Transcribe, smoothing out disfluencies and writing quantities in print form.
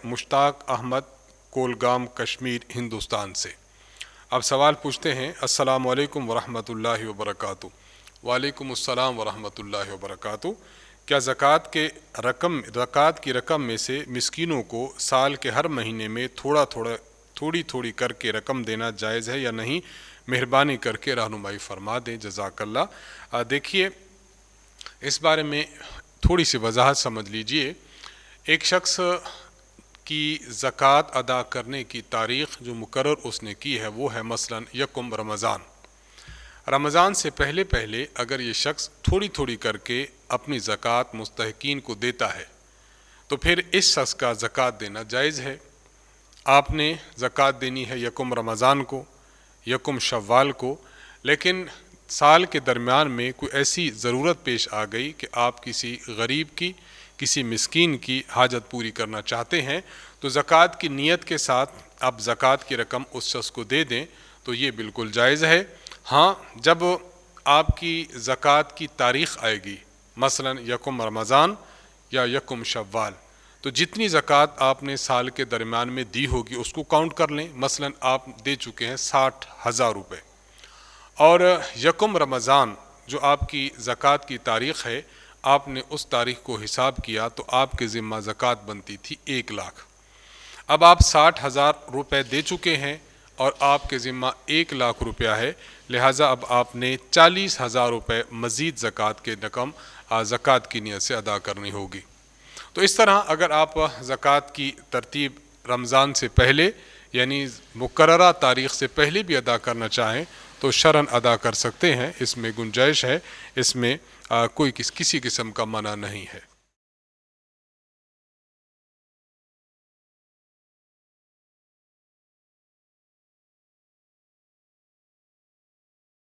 مشتاق احمد، کولگام، کشمیر، ہندوستان سے۔ اب سوال پوچھتے ہیں، السلام علیکم ورحمۃ اللہ وبرکاتہ۔ وعلیکم السلام ورحمۃ اللہ وبرکاتہ۔ کیا زکوٰۃ کی رقم میں سے مسکینوں کو سال کے ہر مہینے میں تھوڑی تھوڑی کر کے رقم دینا جائز ہے یا نہیں؟ مہربانی کر کے رہنمائی فرما دیں، جزاک اللہ۔ دیکھیے، اس بارے میں تھوڑی سی وضاحت سمجھ لیجئے۔ ایک شخص کی زکوٰۃ ادا کرنے کی تاریخ جو مقرر اس نے کی ہے وہ ہے مثلاً 1 رمضان۔ رمضان سے پہلے اگر یہ شخص تھوڑی تھوڑی کر کے اپنی زکوٰۃ مستحقین کو دیتا ہے تو پھر اس شخص کا زکوٰۃ دینا جائز ہے۔ آپ نے زکوٰۃ دینی ہے 1 رمضان کو، 1 شوال کو، لیکن سال کے درمیان میں کوئی ایسی ضرورت پیش آ گئی کہ آپ کسی غریب کی، کسی مسکین کی حاجت پوری کرنا چاہتے ہیں تو زکوٰۃ کی نیت کے ساتھ آپ زکوٰۃ کی رقم اس شخص کو دے دیں تو یہ بالکل جائز ہے۔ ہاں، جب آپ کی زکوٰۃ کی تاریخ آئے گی مثلاً 1 رمضان یا 1 شوال، تو جتنی زکوٰۃ آپ نے سال کے درمیان میں دی ہوگی اس کو کاؤنٹ کر لیں۔ مثلاً آپ دے چکے ہیں 60,000 روپے، اور 1 رمضان جو آپ کی زکوٰۃ کی تاریخ ہے، آپ نے اس تاریخ کو حساب کیا تو آپ کے ذمہ زکوٰۃ بنتی تھی 1 لاکھ۔ اب آپ 60,000 روپے دے چکے ہیں اور آپ کے ذمہ 1 لاکھ روپیہ ہے، لہٰذا اب آپ نے 40,000 روپے مزید زکوٰۃ کے رقم زکوٰۃ کی نیت سے ادا کرنی ہوگی۔ تو اس طرح اگر آپ زکوٰۃ کی ترتیب رمضان سے پہلے یعنی مقررہ تاریخ سے پہلے بھی ادا کرنا چاہیں تو شرعاً ادا کر سکتے ہیں، اس میں گنجائش ہے، اس میں کوئی کسی قسم کا منع نہیں ہے۔